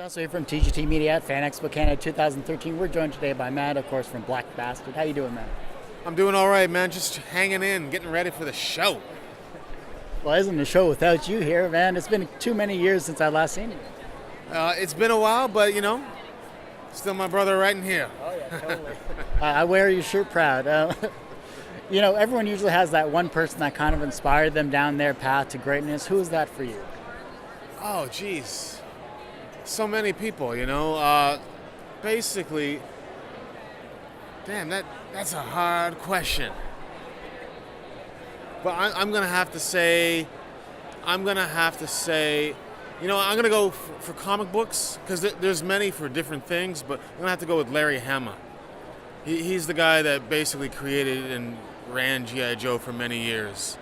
Also here from TGT Media at Fan Expo Canada 2013. We're joined today by Matt, of course, from Black Bastard. How you doing, Matt? I'm doing all right, man. Just hanging in, getting ready for the show. Well, isn't the show without you here, man? It's been too many years since I last seen you. It's been a while, but, still my brother right in here. Oh, yeah, totally. I wear your shirt proud. Everyone usually has that one person that kind of inspired them down their path to greatness. Who is that for you? Oh, geez. So many people, basically, damn, that's a hard question. But I'm going to have to say, I'm going to go for comic books, because there's many for different things, but I'm going to have to go with Larry Hama. He's the guy that basically created and ran G.I. Joe for many years.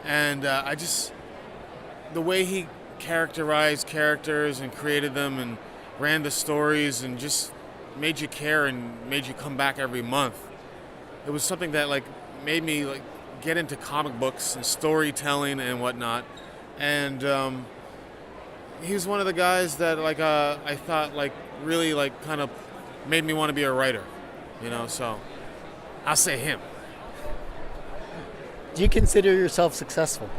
And the way he characterized characters and created them and ran the stories and just made you care and made you come back every month. It was something that made me get into comic books and storytelling and whatnot. And he was one of the guys that I thought really kind of made me want to be a writer, so I'll say him. Do you consider yourself successful?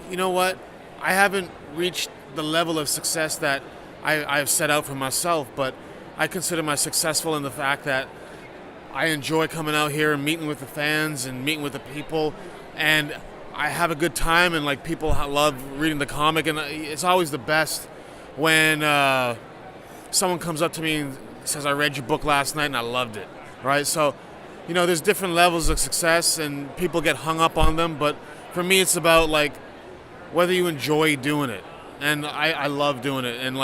You know what? I haven't reached the level of success that I've set out for myself, but I consider myself successful in the fact that I enjoy coming out here and meeting with the fans and meeting with the people, and I have a good time, and people love reading the comic, and it's always the best when someone comes up to me and says, I read your book last night and I loved it, right? So, there's different levels of success and people get hung up on them, but for me it's about whether you enjoy doing it, and I love doing it, and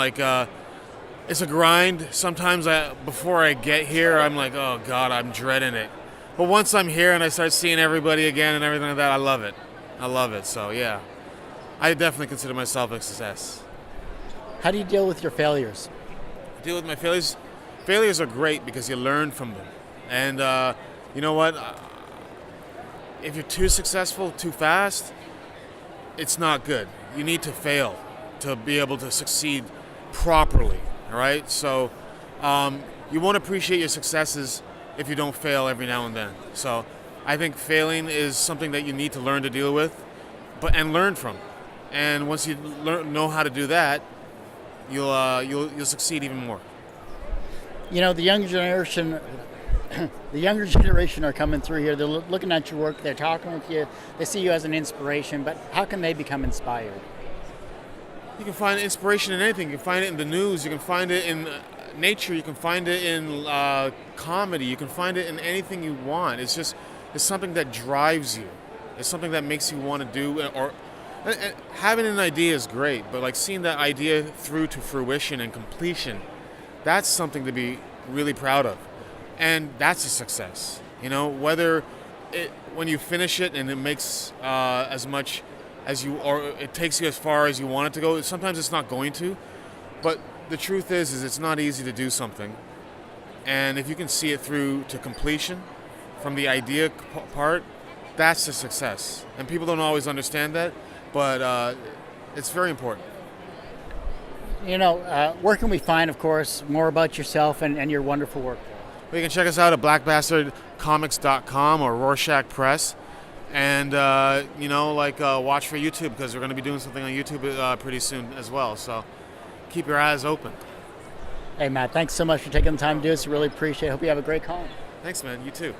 it's a grind. Sometimes before I get here, I'm like, oh God, I'm dreading it. But once I'm here and I start seeing everybody again and everything like that, I love it. So yeah, I definitely consider myself a success. How do you deal with your failures? Deal with my failures? Failures are great because you learn from them. And you know what? If you're too successful too fast, it's not good. You need to fail to be able to succeed properly, all right? So you won't appreciate your successes if you don't fail every now and then. So I think failing is something that you need to learn to deal with, and learn from. And once you know how to do that, you'll succeed even more. The younger generation are coming through here. They're looking at your work. They're talking with you. They see you as an inspiration. But how can they become inspired? You can find inspiration in anything. You can find it in the news. You can find it in nature. You can find it in comedy. You can find it in anything you want. It's something that drives you. It's something that makes you want to do. Or having an idea is great, but seeing that idea through to fruition and completion, that's something to be really proud of. And that's a success, whether when you finish it and it makes as much as or it takes you as far as you want it to go. Sometimes it's not going to, but the truth is it's not easy to do something. And if you can see it through to completion, from the idea part, that's a success. And people don't always understand that, but it's very important. Where can we find, of course, more about yourself and your wonderful work? Well, you can check us out at blackbastardcomics.com or Rorschach Press. And, watch for YouTube, because we're going to be doing something on YouTube pretty soon as well. So keep your eyes open. Hey, Matt, thanks so much for taking the time to do this. I really appreciate it. Hope you have a great con. Thanks, man. You too.